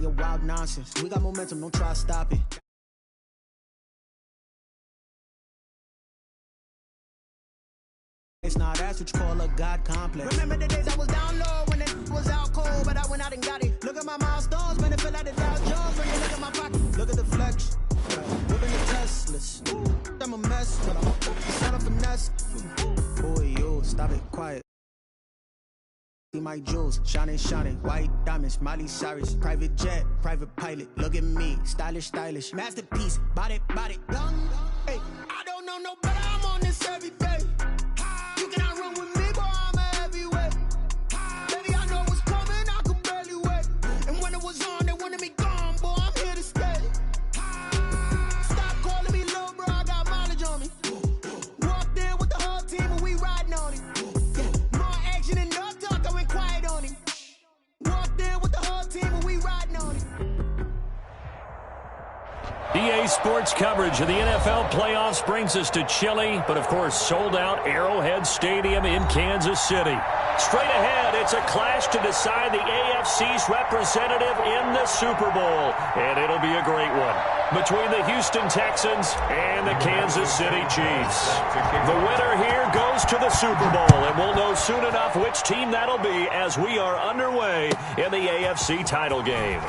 your wild nonsense. We got momentum, don't try to stop it. It's not that's what you call a God complex. Remember the days I was down low when it was out cold, but I went out and got it. Look at my milestones, man, it feel like the Dow Jones. When you look at my pocket, look at the flex. Whipping the Teslas. I'm a mess, but I'm son of finesse. Boy, you stop it, quiet. See my jewels, shining, white diamonds, Miley Cyrus, private jet, private pilot. Look at me, stylish, masterpiece, body, young. Hey, I don't know no better. I'm on this every day. You cannot run with me, boy. I'm a heavyweight. Baby, I know what's coming. I could barely wait. And when it was on, they wanted me gone, boy. I'm here to stay. Stop calling me little bro. I got mileage on me. Walked in with the whole team and we riding on it. More action and no talk. I went quiet on him. Walked in with the whole team and we riding on it. EA Sports coverage of the NFL playoffs brings us to chilly, but of course sold-out Arrowhead Stadium in Kansas City. Straight ahead, it's a clash to decide the AFC's representative in the Super Bowl, and it'll be a great one between the Houston Texans and the Kansas City Chiefs. The winner here goes to the Super Bowl, and we'll know soon enough which team that'll be as we are underway in the AFC title game.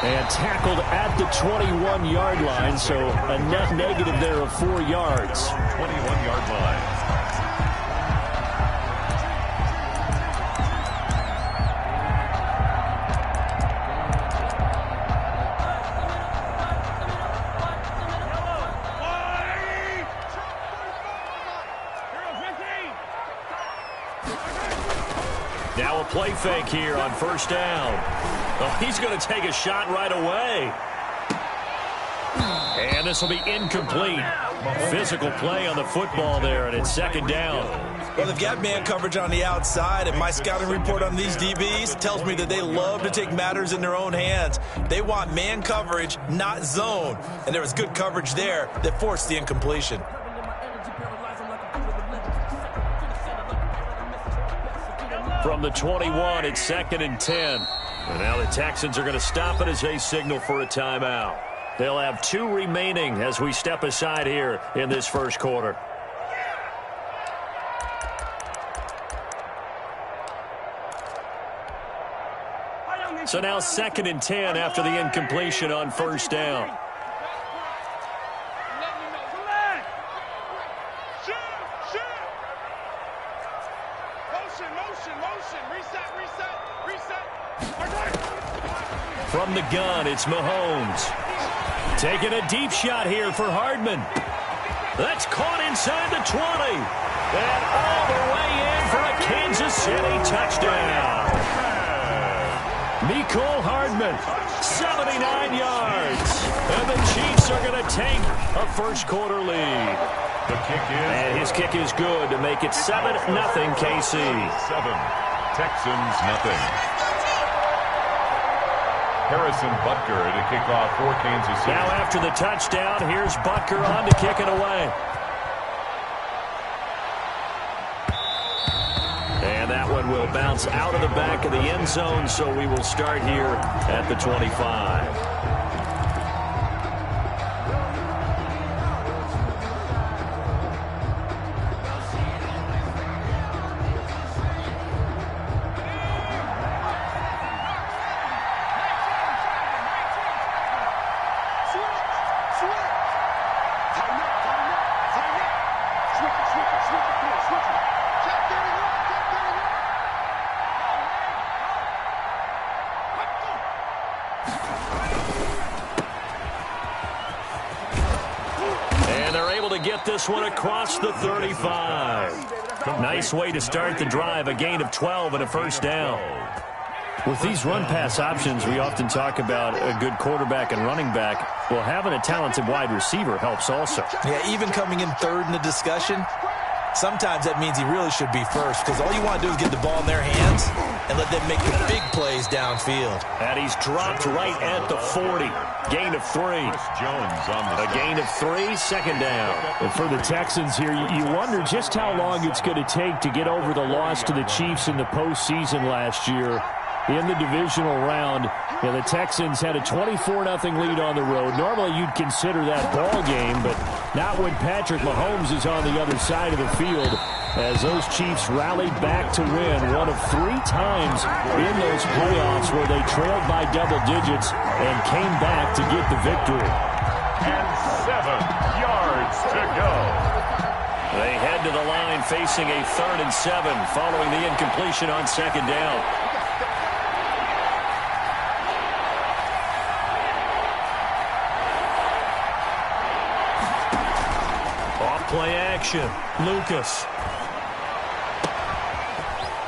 And tackled at the 21-yard line, so a net negative there of 4 yards. 21-yard line. Now a play fake here on first down. Oh, he's going to take a shot right away. And this will be incomplete. Physical play on the football there, and it's second down. Well, they've got man coverage on the outside, and my scouting report on these DBs tells me that they love to take matters in their own hands. They want man coverage, not zone. And there was good coverage there that forced the incompletion. From the 21, it's second and 10. And now the Texans are going to stop it as they signal for a timeout. They'll have 2 remaining as we step aside here in this first quarter. So now second and 10 after the incompletion on first down. From the gun, it's Mahomes. Taking a deep shot here for Hardman. That's caught inside the 20. And all the way in for a Kansas City touchdown. Mecole Hardman, 79 yards. And the Chiefs are going to take a first quarter lead. The kick is. And his kick is good to make it 7-0 KC. 7. Texans nothing. Harrison Butker to kick off for Kansas City. Now after the touchdown, here's Butker on to kick it away. And that one will bounce out of the back of the end zone, so we will start here at the 25. This one across the 35. Nice way to start the drive. A gain of 12 and a first down. With these run-pass options, we often talk about a good quarterback and running back. Well, having a talented wide receiver helps also. Yeah, even coming in third in the discussion, sometimes that means he really should be first, because all you want to do is get the ball in their hands and let them make the big plays downfield. And he's dropped right at the 40. Gain of 3. Jones on the A gain of 3, second down. And for the Texans here, you wonder just how long it's going to take to get over the loss to the Chiefs in the postseason last year. in the divisional round. The Texans had a 24-0 lead on the road. Normally you'd consider that ball game, but not when Patrick Mahomes is on the other side of the field, as those Chiefs rallied back to win one of 3 times in those playoffs where they trailed by double digits and came back to get the victory. And 7 yards to go. They head to the line facing a 3rd and 7 following the incompletion on 2nd down. Play action. Lucas.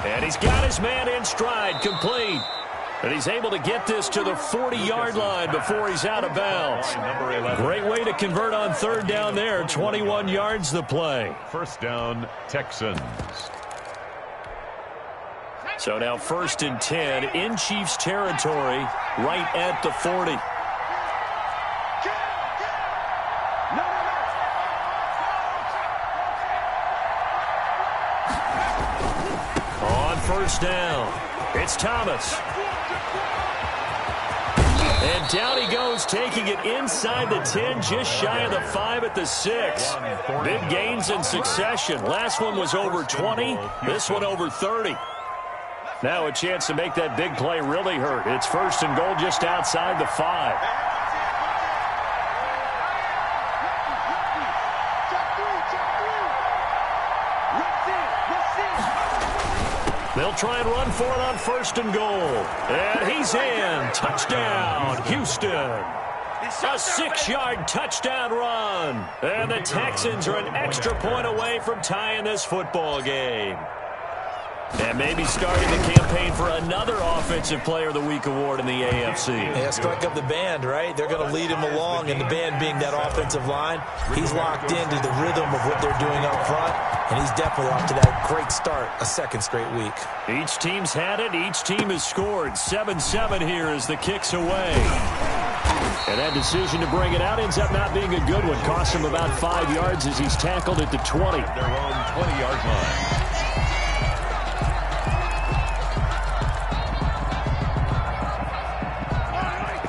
And he's got his man in stride, complete. And he's able to get this to the 40-yard line before he's out of bounds. Great way to convert on 3rd down there. 21 yards the play. 1st down, Texans. So now 1st and 10 in Chiefs territory, right at the 40. First down. It's Thomas. And down he goes, taking it inside the 10, just shy of the 5 at the 6. Big gains in succession. Last one was over 20. This one over 30. Now a chance to make that big play really hurt. It's 1st and goal just outside the 5. They'll try and run for it on 1st and goal. And he's in. Touchdown, Houston. A 6-yard touchdown run. And the Texans are an extra point away from tying this football game. And maybe starting the campaign for another Offensive Player of the Week award in the AFC. Yeah, strike up the band, right? They're going to lead him along, and the band being that offensive line, he's locked into the rhythm of what they're doing up front, and he's definitely off to that great start, a 2nd straight week. Each team's had it. Each team has scored. 7-7 here as the kick's away. And that decision to bring it out ends up not being a good one. Costs him about 5 yards as he's tackled at the 20. Their own 20-yard line.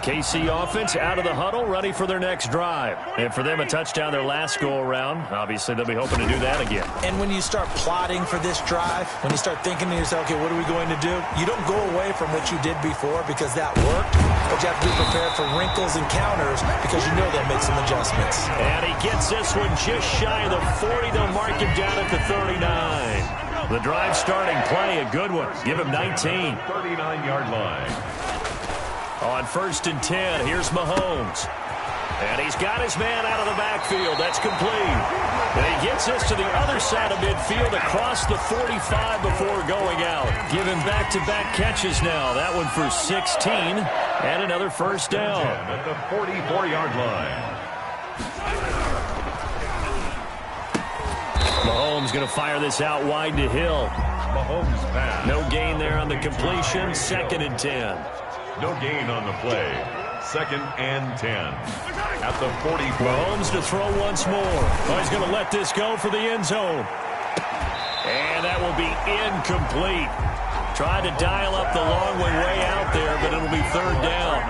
KC offense out of the huddle, ready for their next drive. And for them, a touchdown their last go-around. Obviously, they'll be hoping to do that again. And when you start plotting for this drive, when you start thinking to yourself, okay, what are we going to do? You don't go away from what you did before because that worked, but you have to be prepared for wrinkles and counters because you know they'll make some adjustments. And he gets this one just shy of the 40. They'll mark him down at the 39. The drive starting play, a good one. Give him 19. 39-yard line. On 1st and 10, here's Mahomes. And he's got his man out of the backfield. That's complete. And he gets this to the other side of midfield across the 45 before going out. Giving back-to-back catches now. That one for 16 and another 1st down. At the 44-yard line. Mahomes going to fire this out wide to Hill. Mahomes pass. No gain there on the completion. 2nd and 10. No gain on the play. 2nd and 10. At the 44. Mahomes to throw once more. Oh, he's going to let this go for the end zone. And that will be incomplete. Tried to dial up the long way out there, but it'll be 3rd down.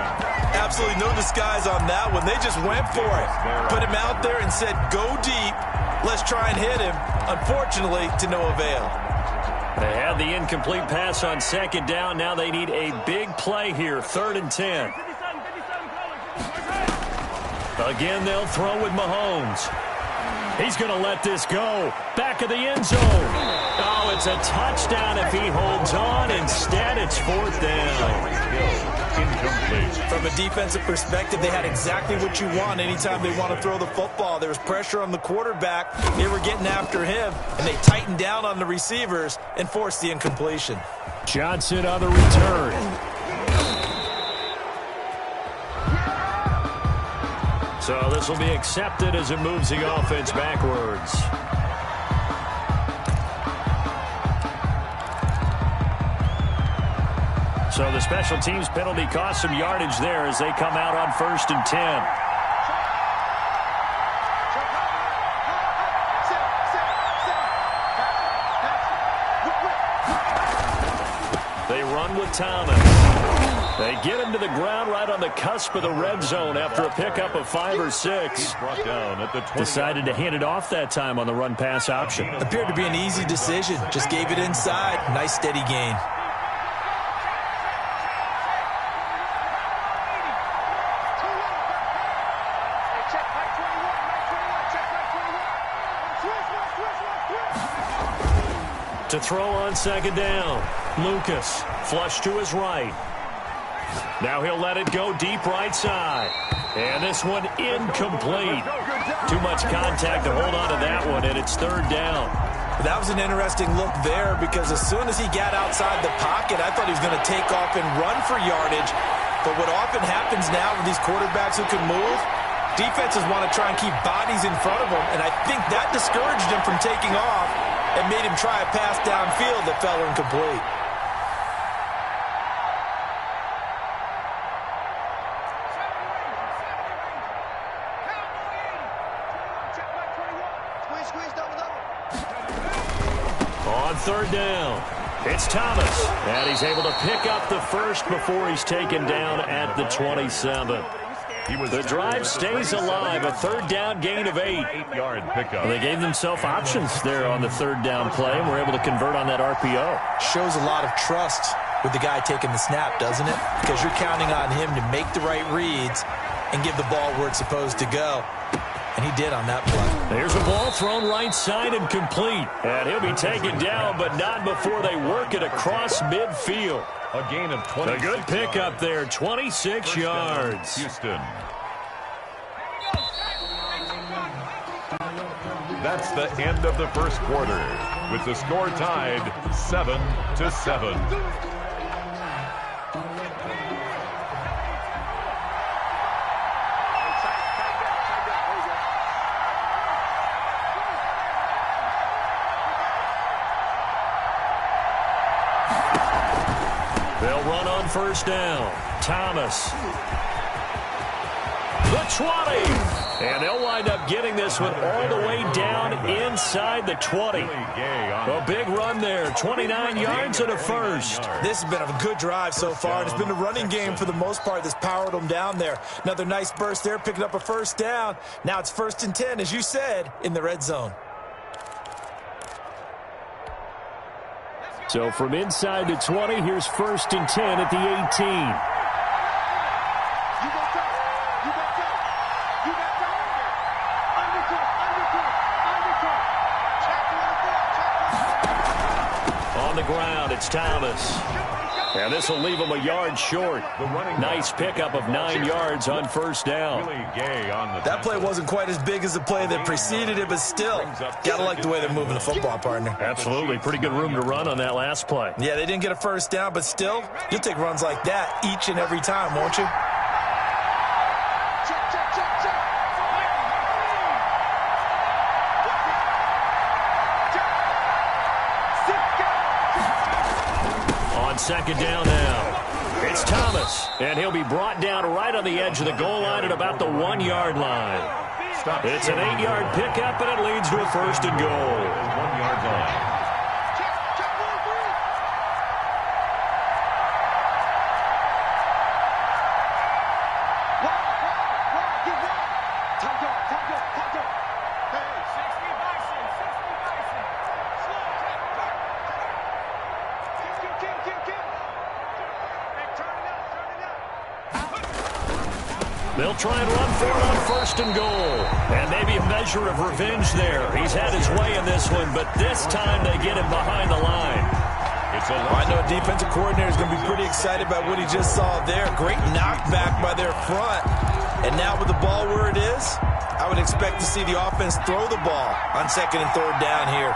Absolutely no disguise on that one. They just went for it. Put him out there and said, go deep. Let's try and hit him. Unfortunately, to no avail. They had the incomplete pass on 2nd down. Now they need a big play here. 3rd and 10. Again, they'll throw with Mahomes. He's going to let this go. Back of the end zone. Oh, it's a touchdown if he holds on. Instead, it's 4th down. Incomplete. From a defensive perspective, they had exactly what you want anytime they want to throw the football. There was pressure on the quarterback. They were getting after him, and they tightened down on the receivers and forced the incompletion. Johnson on the return. So this will be accepted as it moves the offense backwards. So the special teams penalty cost some yardage there as they come out on 1st and 10. They run with Thomas. They get him to the ground right on the cusp of the red zone after a pickup of 5 or 6. Brought down at the 20. Decided to hand it off that time on the run-pass option. Appeared to be an easy decision. Just gave it inside. Nice steady gain. To throw on second down. Lucas, flush to his right. Now he'll let it go deep right side. And this one incomplete. Too much contact to hold on to that one, and it's third down. That was an interesting look there because as soon as he got outside the pocket, I thought he was going to take off and run for yardage. But what often happens now with these quarterbacks who can move, defenses want to try and keep bodies in front of them, and I think that discouraged him from taking off and made him try a pass downfield that fell incomplete. On third down, it's Thomas, and he's able to pick up the first before he's taken down at the 27. The drive stays alive, a third down gain of 8. 8-yard pickup. They gave themselves options there on the third down play, and were able to convert on that RPO. Shows a lot of trust with the guy taking the snap, doesn't it? Because you're counting on him to make the right reads and give the ball where it's supposed to go. And he did on that play. There's a ball thrown right side and complete. And he'll be taken down, but not before they work it across midfield. A gain of 26. A good pickup there, 26 yards. Houston. That's the end of the first quarter, with the score tied 7-7. They'll run on first down. Thomas. The 20. And they'll wind up getting this one all the way down inside the 20. A big run there. 29 yards and a first. This has been a good drive so far. It's been a running game for the most part that's powered them down there. Another nice burst there, picking up a first down. Now it's 1st and 10, as you said, in the red zone. So from inside the 20, here's 1st and 10 at the 18. On the ground, it's Thomas. And this will leave him a yard short. Nice pickup of 9 yards on first down. That play wasn't quite as big as the play that preceded it, but still, gotta like the way they're moving the football, partner. Absolutely. Pretty good room to run on that last play. Yeah, they didn't get a first down, but still, you'll take runs like that each and every time, won't you? Second down now. It's Thomas, and he'll be brought down right on the edge of the goal line at about the 1-yard line. It's an 8-yard pickup, and it leads to a 1st and goal. 1-yard line. They'll try and run for it on 1st and goal. And maybe a measure of revenge there. He's had his way in this one, but this time they get him behind the line. I know a defensive coordinator is going to be pretty excited about what he just saw there. Great knockback by their front. And now with the ball where it is, I would expect to see the offense throw the ball on 2nd and 3rd down here.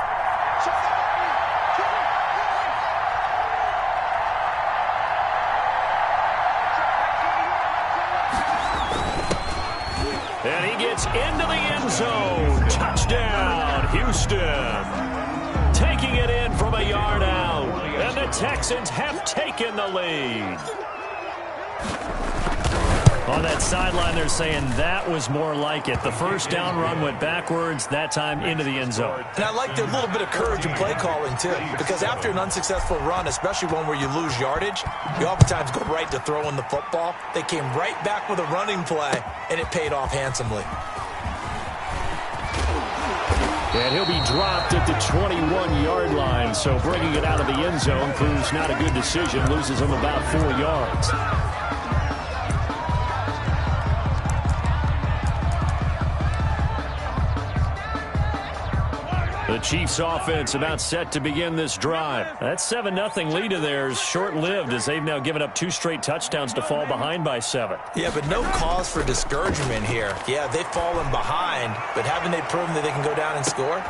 And he gets into the end zone. Touchdown, Houston. Taking it in from a yard out. And the Texans have taken the lead. On that sideline, they're saying that was more like it. The first down run went backwards, that time into the end zone. And I like a little bit of courage in play calling, too, because after an unsuccessful run, especially one where you lose yardage, you oftentimes go right to throwing the football. They came right back with a running play, and it paid off handsomely. And he'll be dropped at the 21-yard line, so bringing it out of the end zone proves not a good decision, loses him about 4 yards. The Chiefs offense about set to begin this drive. That 7-0 lead of theirs short-lived as they've now given up 2 straight touchdowns to fall behind by 7. Yeah, but no cause for discouragement here. Yeah, they've fallen behind, but haven't they proven that they can go down and score?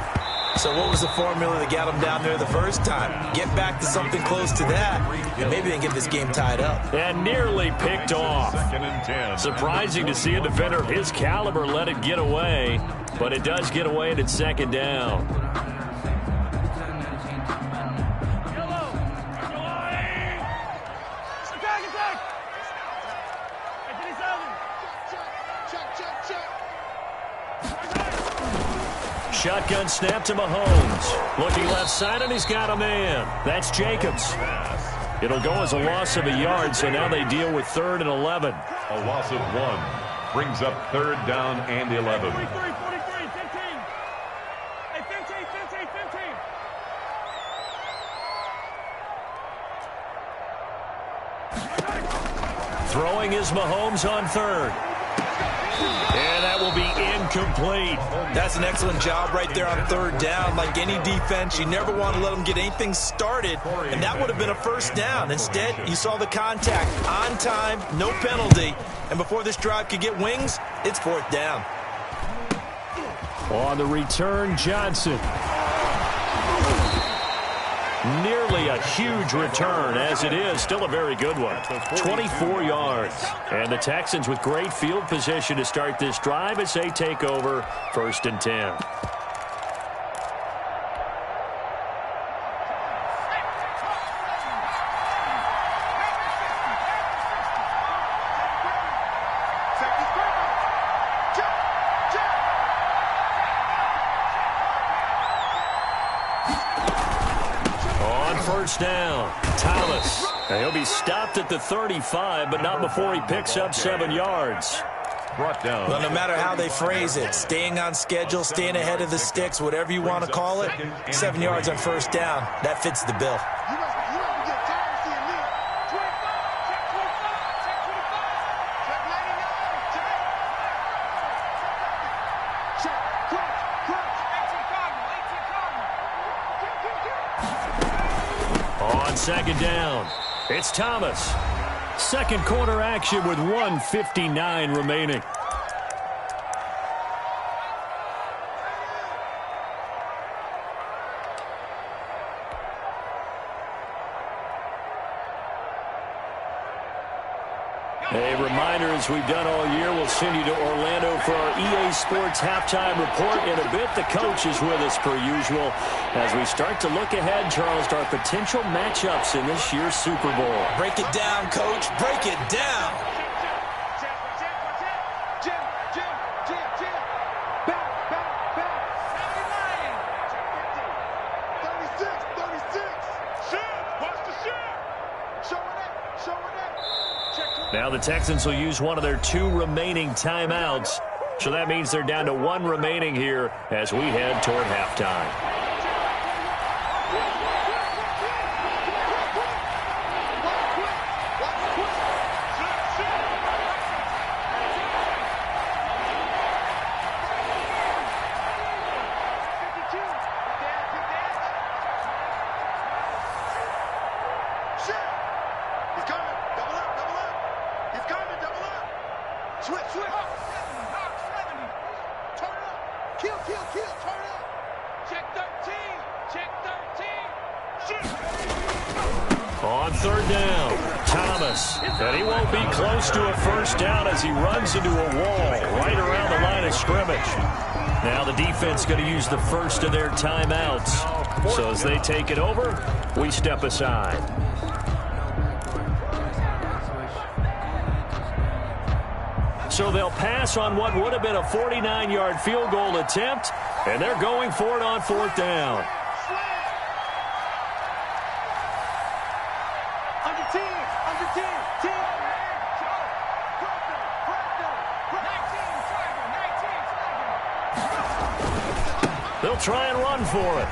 So what was the formula that got them down there the first time? Get back to something close to that, and maybe they can get this game tied up. And nearly picked off. Surprising to see a defender of his caliber let it get away, but it does get away and it's second down. Shotgun snap to Mahomes. Looking left side, and he's got a man. That's Jacobs. It'll go as a loss of a yard, so now they deal with 3rd and 11. A loss of 1 brings up 3rd down and 11. 43, 15. Hey, 15. Throwing is Mahomes on 3rd. And that will be incomplete. That's an excellent job right there on 3rd down. Like any defense, you never want to let them get anything started, and that would have been a first down. Instead, you saw the contact on time, no penalty, and before this drive could get wings, it's 4th down. On the return, Johnson. Nearly a huge return, as it is. Still a very good one. 24 yards. And the Texans with great field position to start this drive as they take over 1st and 10. First down, Thomas. He'll be stopped at the 35, but not before he picks up 7 yards. Brought down. Well, no matter how they phrase it, staying on schedule, staying ahead of the sticks, whatever you want to call it, 7 yards on 1st down, that fits the bill. On 2nd down, it's Thomas. Second quarter action with 1:59 remaining. A reminder, as we've done all year, we'll send you to Orlando for our EA Sports halftime report. In a bit, the coach is with us per usual as we start to look ahead, Charles, to our potential matchups in this year's Super Bowl. Break it down, Coach. Break it down. Now the Texans will use one of their 2 remaining timeouts. So that means they're down to 1 remaining here as we head toward halftime. On 3rd down, Thomas. And he won't be close to a first down as he runs into a wall right around the line of scrimmage. Now the defense going to use the first of their timeouts. So as they take it over, we step aside. So they'll pass on what would have been a 49-yard field goal attempt, and they're going for it on 4th down. They'll try and run for it.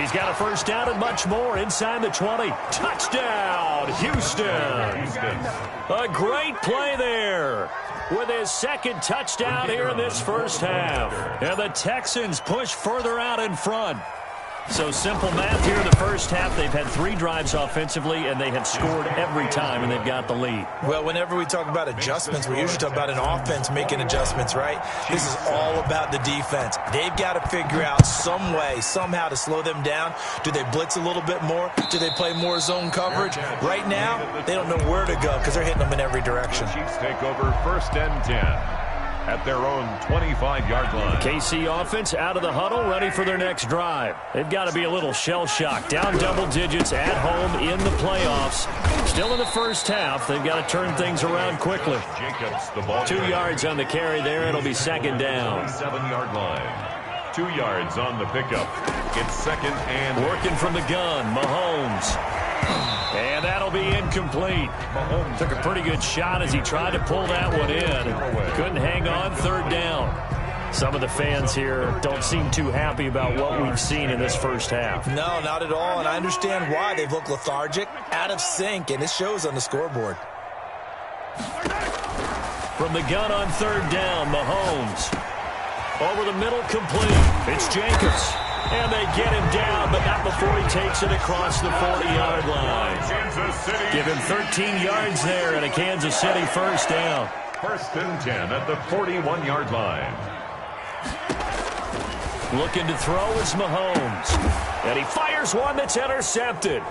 He's got a first down and much more inside the 20. Touchdown, Houston. A great play there with his second touchdown here in this first half. And the Texans push further out in front. So simple math here in the first half. They've had 3 drives offensively, and they have scored every time, and they've got the lead. Well, whenever we talk about adjustments, we usually talk about an offense making adjustments, right? This is all about the defense. They've got to figure out some way, somehow to slow them down. Do they blitz a little bit more? Do they play more zone coverage? Right now, they don't know where to go because they're hitting them in every direction. Chiefs take over 1st and 10. At their own 25-yard line. KC offense out of the huddle, ready for their next drive. They've got to be a little shell-shocked. Down double digits at home in the playoffs. Still in the first half. They've got to turn things around quickly. Jacobs, the ball 2 yards on the carry there. It'll be 2nd down. 7-yard line. 2 yards on the pickup. It's 2nd and... Working from the gun, Mahomes. And that'll be incomplete. Mahomes took a pretty good shot as he tried to pull that one in. Couldn't hang on, 3rd down. Some of the fans here don't seem too happy about what we've seen in this first half. No, not at all, and I understand why. They've looked lethargic, out of sync, and it shows on the scoreboard. From the gun on 3rd down, Mahomes. Over the middle, complete. It's Jacobs. And they get him down, but not before he takes it across the 40-yard line. Give him 13 yards there and a Kansas City first down. 1st and 10 at the 41-yard line. Looking to throw is Mahomes. And he fires one that's intercepted.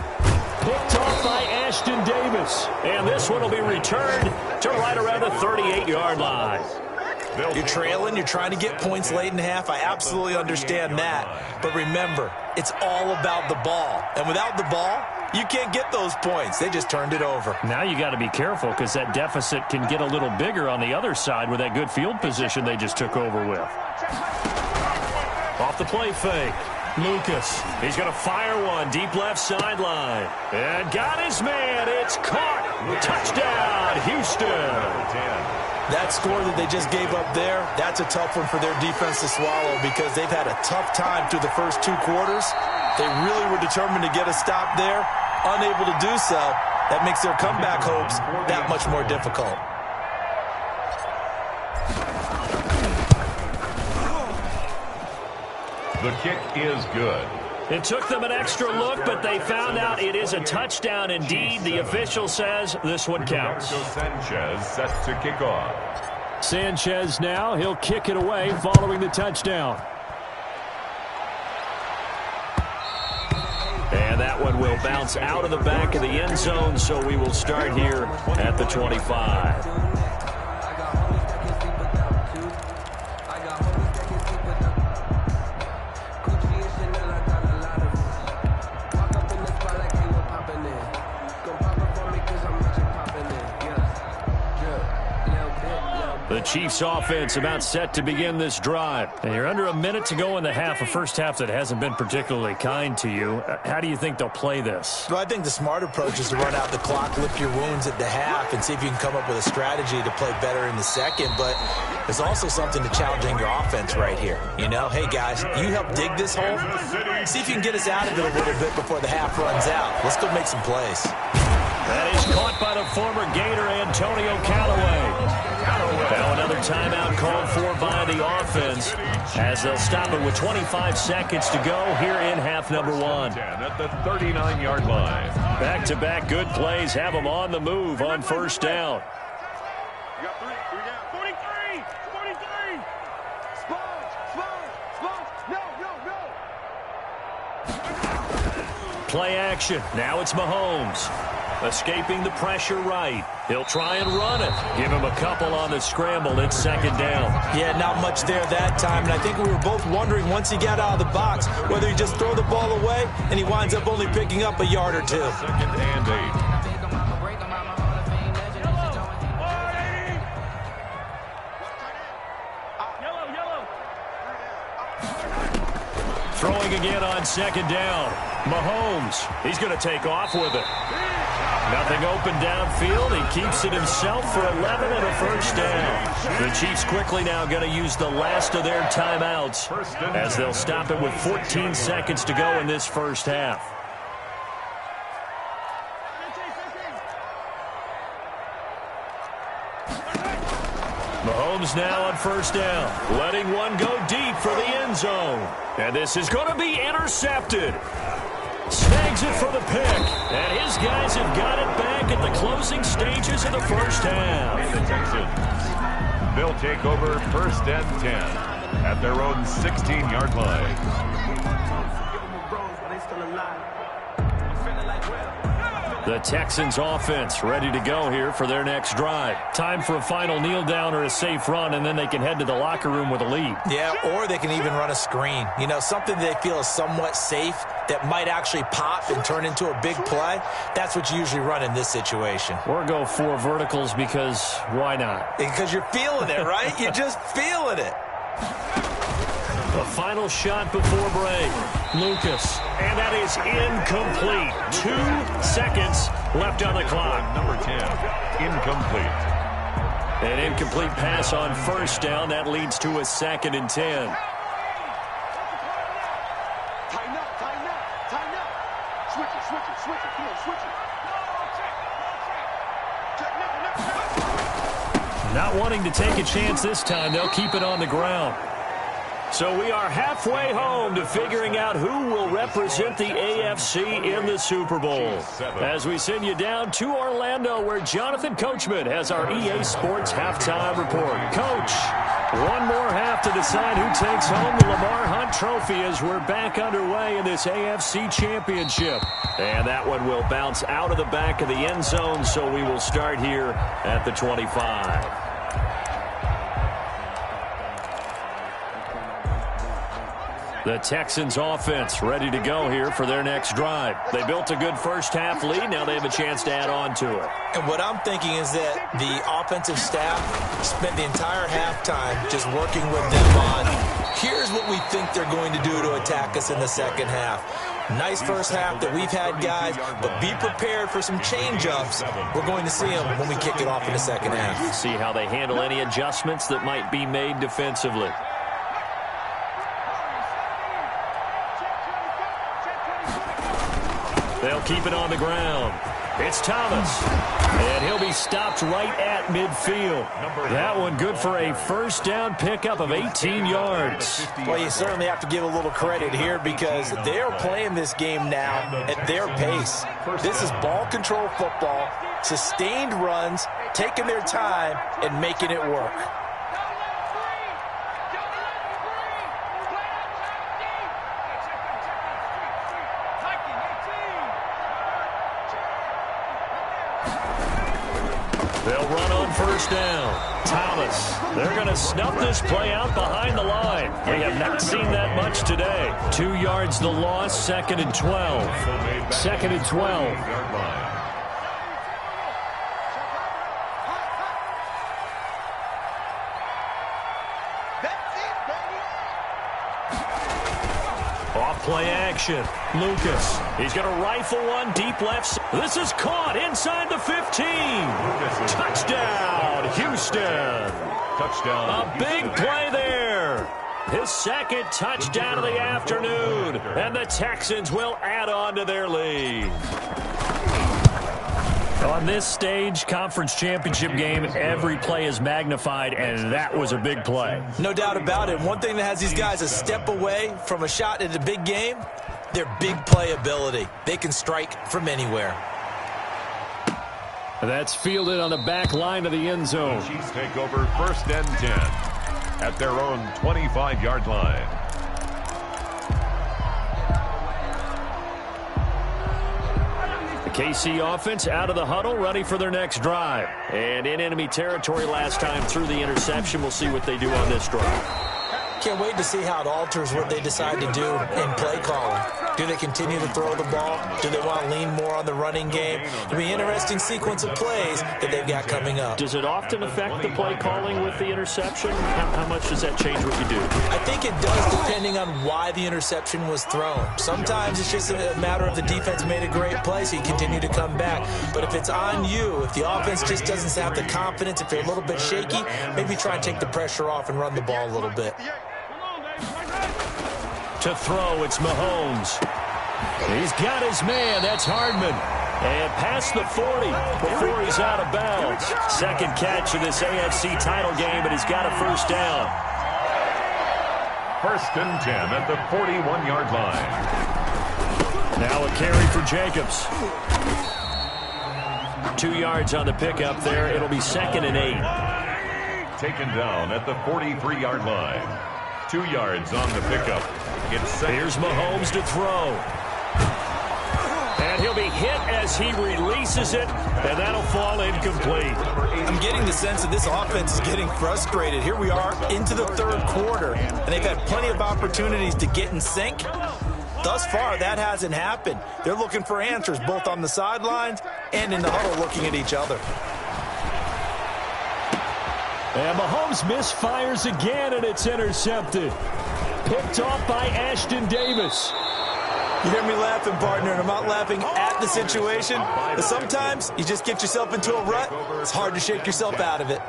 Picked off by Ashton Davis. And this one will be returned to right around the 38-yard line. You're trailing, you're trying to get points late in half. I absolutely understand that. But remember, it's all about the ball. And without the ball, you can't get those points. They just turned it over. Now you got to be careful because that deficit can get a little bigger on the other side with that good field position they just took over with. Off the play fake. Lucas. He's going to fire one deep left sideline. And got his man. It's caught. Touchdown, Houston. That score that they just gave up there, that's a tough one for their defense to swallow because they've had a tough time through the first 2 quarters. They really were determined to get a stop there, unable to do so. That makes their comeback hopes that much more difficult. The kick is good. It took them an extra look, but they found out it is a touchdown indeed. The official says this one counts. Sanchez set to kick off. Sanchez now, he'll kick it away following the touchdown. And that one will bounce out of the back of the end zone, so we will start here at the 25. The Chiefs offense about set to begin this drive. And you're under a minute to go in the half, a first half that hasn't been particularly kind to you. How do you think they'll play this? Well, I think the smart approach is to run out the clock, lick your wounds at the half, and see if you can come up with a strategy to play better in the second. But there's also something to challenging your offense right here. You know, hey, guys, you help dig this hole. See if you can get us out of it a little bit before the half runs out. Let's go make some plays. That is caught by the former Gator, Antonio Callaway. Now another timeout called for by the offense as they'll stop it with 25 seconds to go here in half number 1. At the 39-yard line. Back-to-back good plays have them on the move on first down. We got 43. 43. No. Play action. Now it's Mahomes. Escaping the pressure right. He'll try and run it. Give him a couple on the scramble. It's second down. Yeah, not much there that time. And I think we were both wondering once he got out of the box whether he just throw the ball away and he winds up only picking up a yard or 2. 2nd and 8. throwing again on second down. Mahomes, he's going to take off with it. Nothing open downfield. He keeps it himself for 11 and a first down. The Chiefs quickly now going to use the last of their timeouts as they'll stop it with 14 seconds to go in this first half. Mahomes now on first down, letting one go deep for the end zone. And this is going to be intercepted. Snags it for the pick. And his guys have got it back at the closing stages of the first half. And the Texans, they'll take over first and 10 at their own 16-yard line. The Texans offense ready to go here for their next drive. Time for a final kneel down or a safe run, and then they can head to the locker room with a lead. Yeah, or they can even run a screen. You know, something they feel is somewhat safe that might actually pop and turn into a big play. That's what you usually run in this situation. Or go 4 verticals because why not? Because you're feeling it, right? You're just feeling it. The final shot before break. Lucas. And that is incomplete. 2 seconds left on the clock. Number 10, incomplete. An incomplete pass on first down. That leads to a 2nd and 10. Tighten up, tighten up, tighten up. Switch it, switch it, switch it. Come on, switch it. Not wanting to take a chance this time, they'll keep it on the ground. So we are halfway home to figuring out who will represent the AFC in the Super Bowl. As we send you down to Orlando, where Jonathan Coachman has our EA Sports halftime report. Coach, one more half to decide who takes home the Lamar Hunt Trophy as we're back underway in this AFC Championship. And that one will bounce out of the back of the end zone, so we will start here at the 25. The Texans offense ready to go here for their next drive. They built a good first half lead. Now they have a chance to add on to it. And what I'm thinking is that the offensive staff spent the entire halftime just working with them on, here's what we think they're going to do to attack us in the second half. Nice first half that we've had, guys, but be prepared for some change-ups. We're going to see them when we kick it off in the second half. See how they handle any adjustments that might be made defensively. They'll keep it on the ground. It's Thomas. And he'll be stopped right at midfield. That one good for a first down pickup of 18 yards. Well, you certainly have to give a little credit here because they are playing this game now at their pace. This is ball control football, sustained runs, taking their time, and making it work. They'll run on first down. Thomas. They're going to snuff this play out behind the line. We have not seen that much today. 2 yards the loss, 2nd and 12. 2nd and 12. Play action. Lucas. He's going to rifle one deep left. This is caught inside the 15. Touchdown, Houston. Touchdown. A big play there. His 2nd touchdown of the afternoon. And the Texans will add on to their lead. On this stage, conference championship game, every play is magnified, and that was a big play. No doubt about it. One thing that has these guys a step away from a shot at a big game, their big play ability. They can strike from anywhere. That's fielded on the back line of the end zone. The Chiefs take over first and 10 at their own 25-yard line. KC offense out of the huddle, ready for their next drive. And in enemy territory last time through the interception. We'll see what they do on this drive. Can't wait to see how it alters what they decide to do in play calling. Do they continue to throw the ball? Do they want to lean more on the running game? It'll be an interesting sequence of plays that they've got coming up. Does it often affect the play calling with the interception? How much does that change what you do? I think it does depending on why the interception was thrown. Sometimes it's just a matter of the defense made a great play, so you continue to come back. But if it's on you, if the offense just doesn't have the confidence, if you're a little bit shaky, maybe try and take the pressure off and run the ball a little bit. To throw, it's Mahomes. He's got his man. That's Hardman. And past the 40 before he's out of bounds. Second catch of this AFC title game, but he's got a first down. 1st and 10 at the 41-yard line. Now a carry for Jacobs. 2 yards on the pickup there. It'll be 2nd and 8. Taken down at the 43-yard line. 2 yards on the pickup. Here's Mahomes to throw. And he'll be hit as he releases it, and that'll fall incomplete. I'm getting the sense that this offense is getting frustrated. Here we are into the 3rd quarter, and they've had plenty of opportunities to get in sync. Thus far, that hasn't happened. They're looking for answers both on the sidelines and in the huddle looking at each other. And Mahomes misfires again, and it's intercepted. Picked off by Ashton Davis. You hear me laughing, partner, and I'm not laughing at the situation. But sometimes you just get yourself into a rut. It's hard to shake yourself out of it.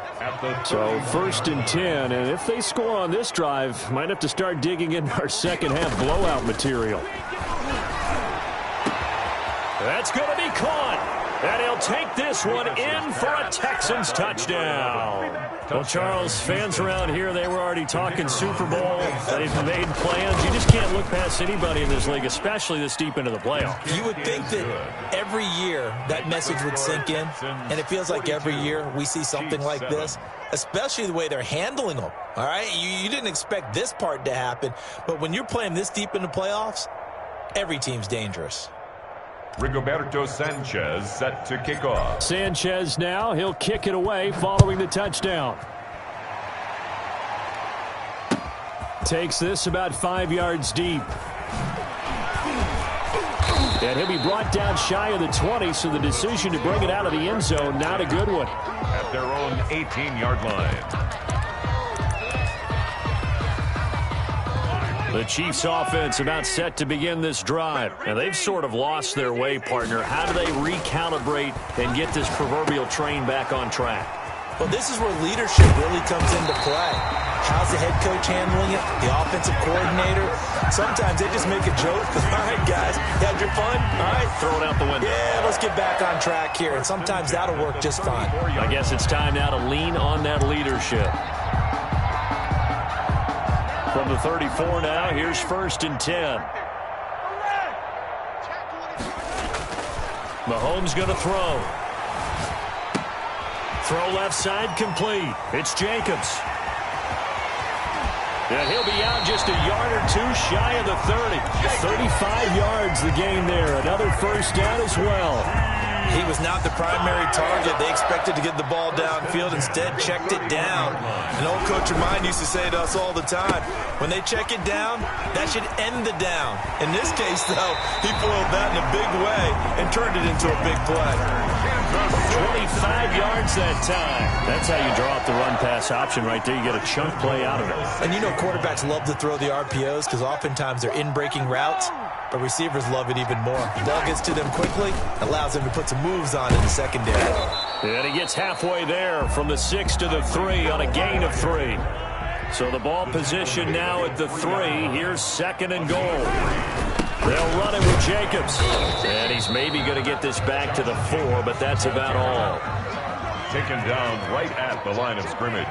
So 1st and 10, and if they score on this drive, might have to start digging in our second-half blowout material. That's going to be caught. And he'll take this one in for a Texans touchdown. Well, Charles, fans around here, they were already talking Super Bowl. They've made plans. You just can't look past anybody in this league, especially this deep into the playoffs. You would think that every year that message would sink in, and it feels like every year we see something like this, especially the way they're handling them. All right, you didn't expect this part to happen, but when you're playing this deep in the playoffs, every team's dangerous. Rigoberto Sanchez set to kick off. Sanchez now, he'll kick it away following the touchdown. Takes this about 5 yards deep. And he'll be brought down shy of the 20, so the decision to bring it out of the end zone, not a good one. At their own 18-yard line. The Chiefs offense about set to begin this drive. And they've sort of lost their way, partner. How do they recalibrate and get this proverbial train back on track? Well, this is where leadership really comes into play. How's the head coach handling it? The offensive coordinator? Sometimes they just make a joke. All right, guys, you had your fun? All right. Throw it out the window. Yeah, let's get back on track here. And sometimes that'll work just fine. I guess it's time now to lean on that leadership. From the 34 now, here's 1st and 10. Mahomes going to throw. Throw left side complete. It's Jacobs. And he'll be out just a yard or two shy of the 30. 35 yards the gain there. Another first down as well. He was not the primary target. They expected to get the ball downfield. Instead, checked it down. An old coach of mine used to say to us all the time, when they check it down, that should end the down. In this case, though, he foiled that in a big way and turned it into a big play. 25 yards that time. That's how you draw up the run-pass option right there. You get a chunk play out of it. And you know quarterbacks love to throw the RPOs because oftentimes they're in-breaking routes. But receivers love it even more. The ball gets to them quickly, allows them to put some moves on in the secondary. And he gets halfway there from the 6 to the 3 on a gain of 3. So the ball position now at the 3. Here's 2nd and goal. They'll run it with Jacobs. And he's maybe going to get this back to the 4, but that's about all. Taken down right at the line of scrimmage.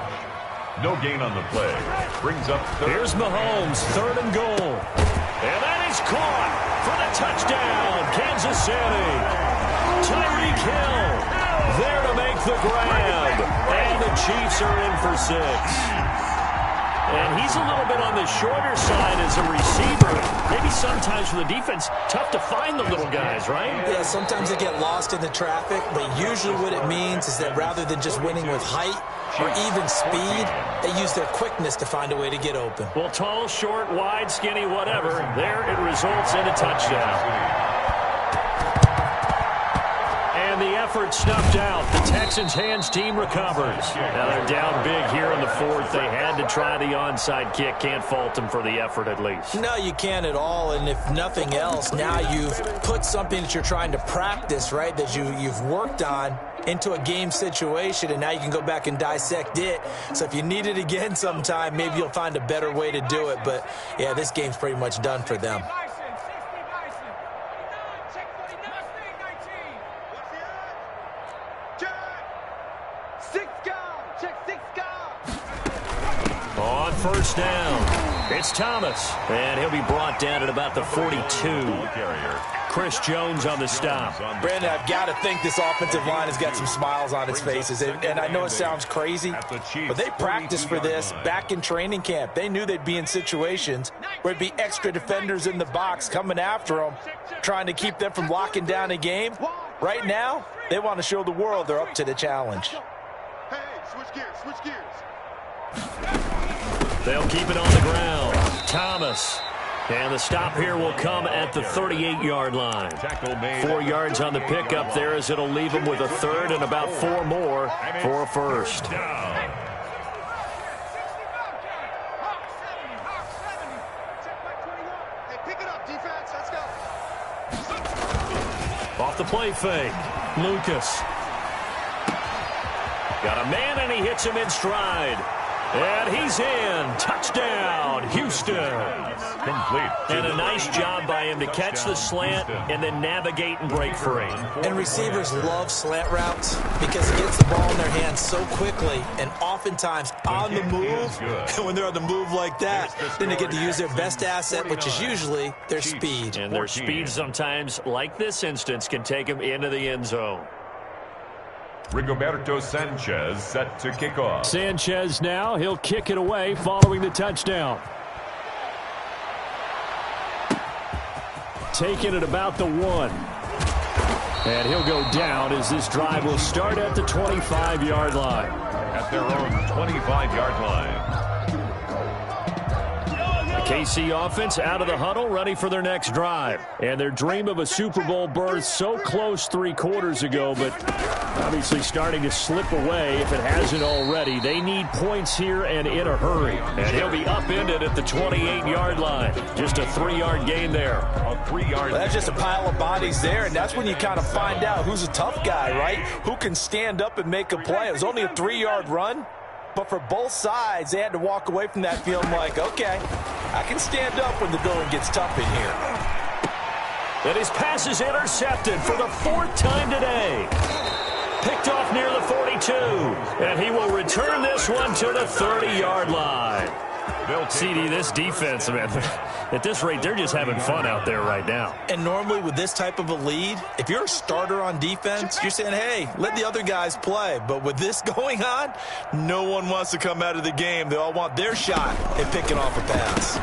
No gain on the play. Brings up 3rd. Here's Mahomes, 3rd and goal. And that is caught for the touchdown, Kansas City. Tyreek Hill there to make the grab. And the Chiefs are in for 6. And he's a little bit on the shorter side as a receiver. Maybe sometimes for the defense, tough to find the little guys, right? Yeah, sometimes they get lost in the traffic, but usually what it means is that rather than just winning with height or even speed, they use their quickness to find a way to get open. Well, tall, short, wide, skinny, whatever, there it results in a touchdown. And the effort snuffed out. The Texans' hands team recovers. Now they're down big here in the fourth. They had to try the onside kick. Can't fault them for the effort at least. No, you can't at all. And if nothing else, now you've put something that you're trying to practice, right, that you've worked on into a game situation, and now you can go back and dissect it. So if you need it again sometime, maybe you'll find a better way to do it. But, yeah, this game's pretty much done for them. On first down, it's Thomas, and he'll be brought down at about the 42. Chris Jones on the stop. Brandon, I've got to think this offensive line has got some smiles on its faces. And I know it sounds crazy, but they practiced for this back in training camp. They knew they'd be in situations where there'd be extra defenders in the box coming after them, trying to keep them from locking down a game. Right now, they want to show the world they're up to the challenge. Hey, switch gears, switch gears. They'll keep it on the ground. Thomas. And the stop here will come at the 38-yard line. 4 yards on the pickup there as it'll leave them with a third and about 4 more for a first. Off the play fake. Lucas. Got a man and he hits him in stride. And he's in. Touchdown, Houston. Complete. And a nice job by him to catch the slant and then navigate and break free. And receivers love slant routes because it gets the ball in their hands so quickly and oftentimes on the move. And when they're on the move like that, then they get to use their best asset, which is usually their speed. And their speed sometimes, like this instance, can take them into the end zone. Rigoberto Sanchez set to kick off. Sanchez now, he'll kick it away following the touchdown. Taking it about the 1. And he'll go down as this drive will start at the 25-yard line. At their own 25-yard line. KC offense out of the huddle, ready for their next drive. And their dream of a Super Bowl berth so close 3 quarters ago, but obviously starting to slip away if it hasn't already. They need points here and in a hurry. And he'll be upended at the 28-yard line. Just a 3-yard gain there. A 3-yard. Well, that's just a pile of bodies there, and that's when you kind of find out who's a tough guy, right? Who can stand up and make a play. It was only a 3-yard run, but for both sides, they had to walk away from that feeling like, okay, I can stand up when the going gets tough in here. And his pass is intercepted for the 4th time today. Picked off near the 42. And he will return this one to the 30-yard line. CD, this defense, man, at this rate, they're just having fun out there right now. And normally with this type of a lead, if you're a starter on defense, you're saying, hey, let the other guys play. But with this going on, no one wants to come out of the game. They all want their shot at picking off a pass.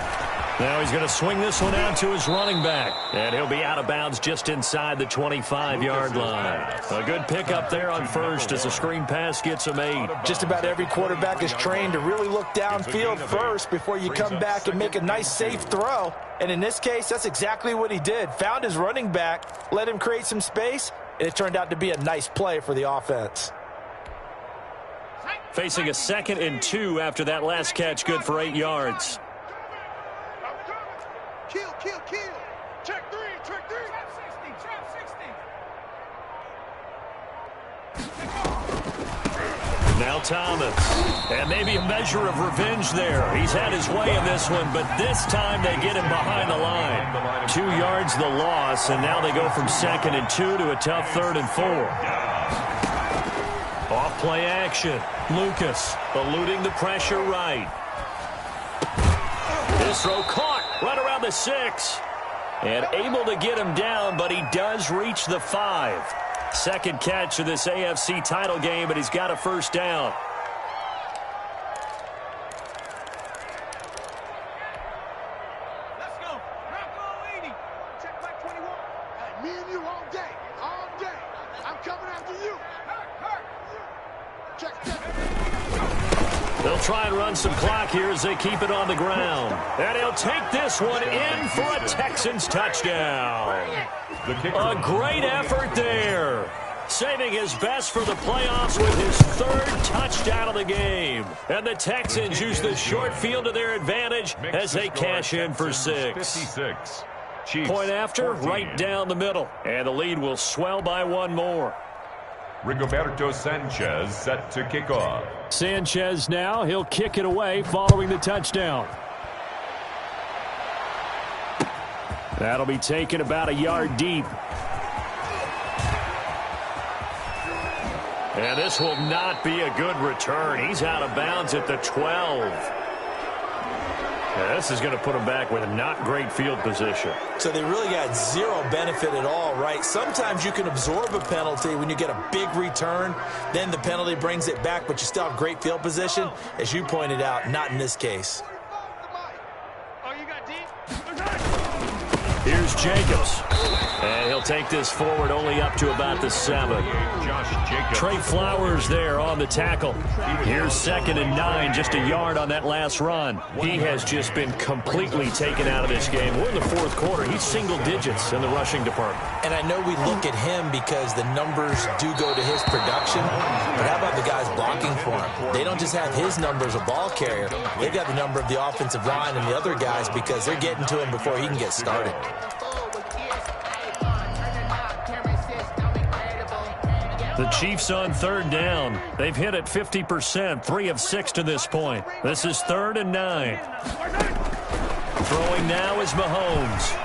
Now he's going to swing this one out to his running back. And he'll be out of bounds just inside the 25-yard line. A good pickup there on first as the screen pass gets him 8. Just about every quarterback is trained to really look downfield first before you come back and make a nice, safe throw. And in this case, that's exactly what he did. Found his running back, let him create some space, and it turned out to be a nice play for the offense. Facing a 2nd and 2 after that last catch, good for 8 yards. Kill, kill, kill. Check 3, check 3. Trap 60, trap 60. Now Thomas. And maybe a measure of revenge there. He's had his way in this one, but this time they get him behind the line. 2 yards the loss, and now they go from 2nd and 2 to a tough 3rd and 4. Off play action. Lucas eluding the pressure right. This throw caught right around the 6. And able to get him down, but he does reach the 5. 2nd catch of this AFC title game, but he's got a first down. They'll try and run some clock here as they keep it on the ground. And he'll take this one in for a Texans touchdown. A great effort there. Saving his best for the playoffs with his third touchdown of the game. And the Texans use the short field to their advantage as they cash in for 6. Point after, right down the middle. And the lead will swell by one more. Rigoberto Sanchez set to kick off. Sanchez now, he'll kick it away following the touchdown. That'll be taken about a yard deep. And this will not be a good return. He's out of bounds at the 12. Yeah, this is going to put him back with a not great field position. So they really got zero benefit at all, right? Sometimes you can absorb a penalty when you get a big return. Then the penalty brings it back, but you still have great field position. As you pointed out, not in this case. Here's Jacobs. And he'll take this forward only up to about the 7. Trey Flowers there on the tackle. Here's 2nd and 9, just a yard on that last run. He has just been completely taken out of this game. We're in the fourth quarter. He's single digits in the rushing department. And I know we look at him because the numbers do go to his production. But how about the guys blocking for him? They don't just have his number as a ball carrier. They've got the number of the offensive line and the other guys because they're getting to him before he can get started. The Chiefs on 3rd down. They've hit it 50%, 3 of 6 to this point. This is 3rd and 9. Throwing now is Mahomes.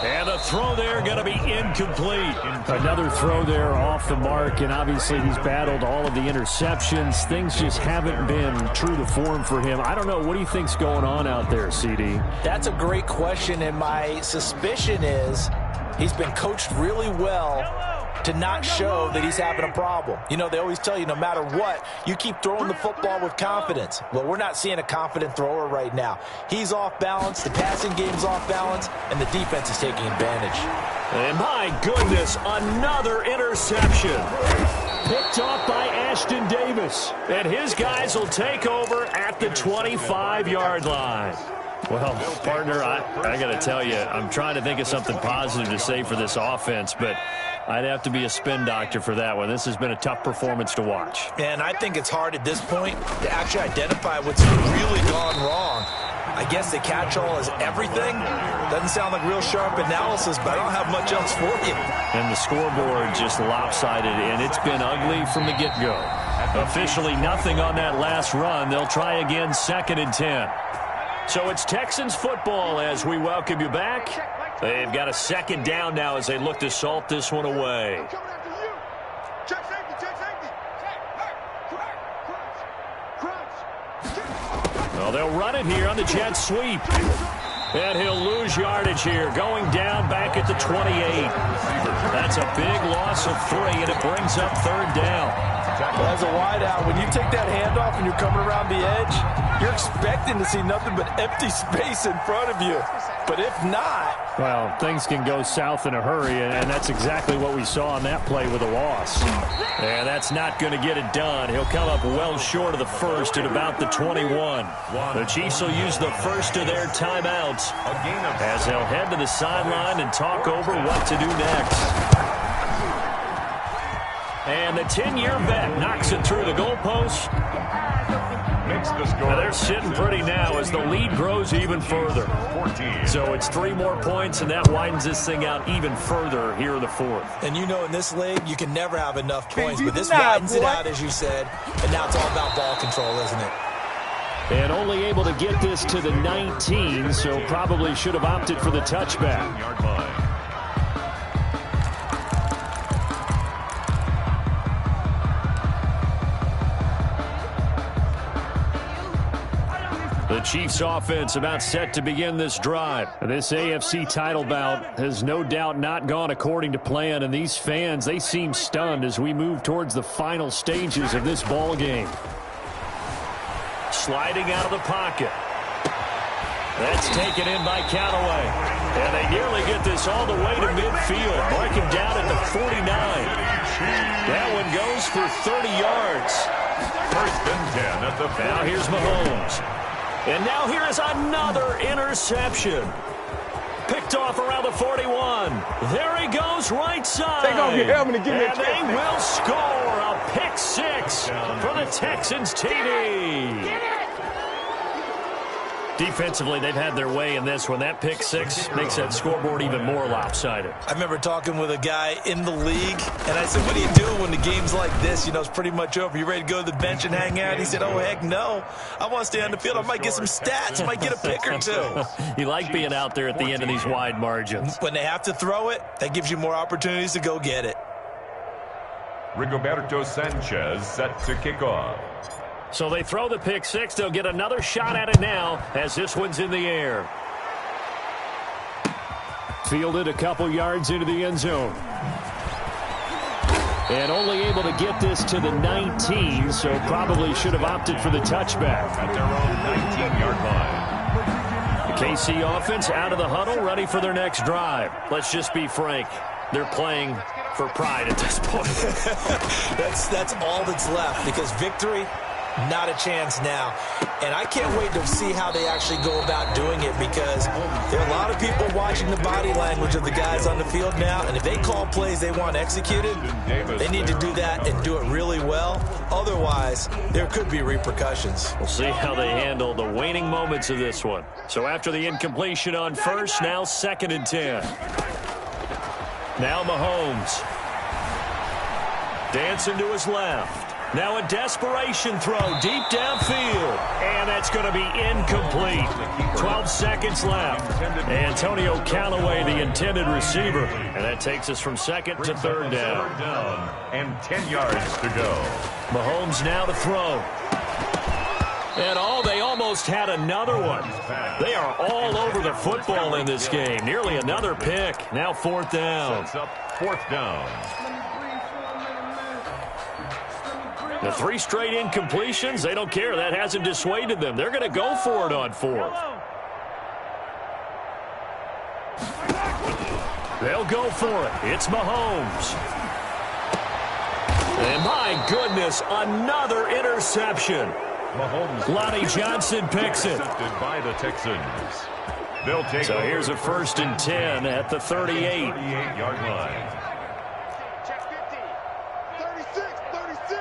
And the throw there going to be incomplete. Another throw there off the mark, and obviously he's battled all of the interceptions. Things just haven't been true to form for him. I don't know. What do you think's going on out there, CD? That's a great question, and my suspicion is he's been coached really well to not show that he's having a problem. You know, they always tell you no matter what, you keep throwing the football with confidence. Well, we're not seeing a confident thrower right now. He's off balance, the passing game's off balance, and the defense is taking advantage. And my goodness, another interception. Picked off by Ashton Davis. And his guys will take over at the 25-yard line. Well, partner, I got to tell you, I'm trying to think of something positive to say for this offense, but I'd have to be a spin doctor for that one. This has been a tough performance to watch. And I think it's hard at this point to actually identify what's really gone wrong. I guess the catch-all is everything. Doesn't sound like real sharp analysis, but I don't have much else for you. And the scoreboard just lopsided, and it's been ugly from the get-go. Officially nothing on that last run. They'll try again, 2nd and 10. So it's Texans football as we welcome you back. They've got a 2nd down now as they look to salt this one away. Well, they'll run it here on the jet sweep. And he'll lose yardage here, going down back at the 28. That's a big loss of 3, and it brings up 3rd down. Well, as a wideout, when you take that handoff and you're coming around the edge, you're expecting to see nothing but empty space in front of you. But if not... Well, things can go south in a hurry, and that's exactly what we saw on that play with a loss. And that's not going to get it done. He'll come up well short of the first at about the 21. The Chiefs will use the first of their timeouts as they'll head to the sideline and talk over what to do next. And the 10-year bet knocks it through the goalpost. Now they're sitting pretty now as the lead grows even further. So it's 3 more points, and that widens this thing out even further here in the 4th. And you know in this league, you can never have enough points, but this widens it out, as you said. And now it's all about ball control, isn't it? And only able to get this to the 19, so probably should have opted for the touchback. The Chiefs offense about set to begin this drive. This AFC title bout has no doubt not gone according to plan, and these fans, they seem stunned as we move towards the final stages of this ball game. Sliding out of the pocket. That's taken in by Callaway. And they nearly get this all the way to midfield. Mark him down at the 49. That one goes for 30 yards. First and 10 at the 40. Now here's Mahomes. And now here is another interception. Picked off around the 41. There he goes, right side. Take off your helmet and give me a And they will score a pick six for the Texans TD. Defensively, they've had their way in this one. That pick six makes that scoreboard even more lopsided. I remember talking with a guy in the league, and I said, what do you do when the game's like this? You know, it's pretty much over. You ready to go to the bench and hang out? He said, oh, heck no. I want to stay on the field. I might get some stats. I might get a pick or two. You like being out there at the end of these wide margins. When they have to throw it, that gives you more opportunities to go get it. Rigoberto Sanchez set to kick off. So they throw the pick six. They'll get another shot at it now as this one's in the air. Fielded a couple yards into the end zone. And only able to get this to the 19, so probably should have opted for the touchback. At their own 19-yard line. The KC offense out of the huddle, ready for their next drive. Let's just be frank. They're playing for pride at this point. That's all that's left, because victory, not a chance now. And I can't wait to see how they actually go about doing it, because there are a lot of people watching the body language of the guys on the field now, and if they call plays they want executed, they need to do that and do it really well. Otherwise, there could be repercussions. We'll see how they handle the waning moments of this one. So after the incompletion on first, now 2nd and 10. Now Mahomes. Dancing to his left. Now a desperation throw deep downfield. And that's going to be incomplete. 12 seconds left. Antonio Callaway, the intended receiver. And that takes us from 2nd to 3rd down. And 10 yards to go. Mahomes now to throw. And they almost had another one. They are all over the football in this game. Nearly another pick. Now 4th down. Sets up 4th down. The 3 straight incompletions, they don't care. That hasn't dissuaded them. They're going to go for it on 4th. They'll go for it. It's Mahomes. And my goodness, another interception. Mahomes. Lonnie Johnson picks it. Intercepted by the Texans. They'll take So here's a 1st and 10 at the 38. 38-yard line. Check 50. 36, 36.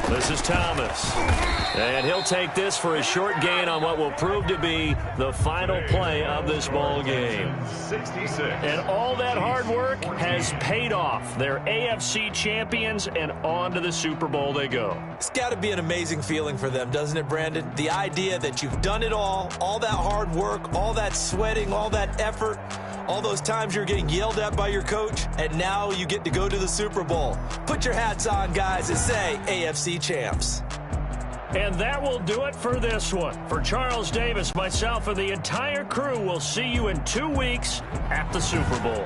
This is Thomas. And he'll take this for a short gain on what will prove to be the final play of this ball game. 66. And all that hard work has paid off. They're AFC champions, and on to the Super Bowl they go. It's got to be an amazing feeling for them, doesn't it, Brandon? The idea that you've done it all that hard work, all that sweating, all that effort, all those times you're getting yelled at by your coach, and now you get to go to the Super Bowl. Put your hats on, guys, and say AFC champs. And that will do it for this one. For Charles Davis, myself, and the entire crew, we'll see you in 2 weeks at the Super Bowl.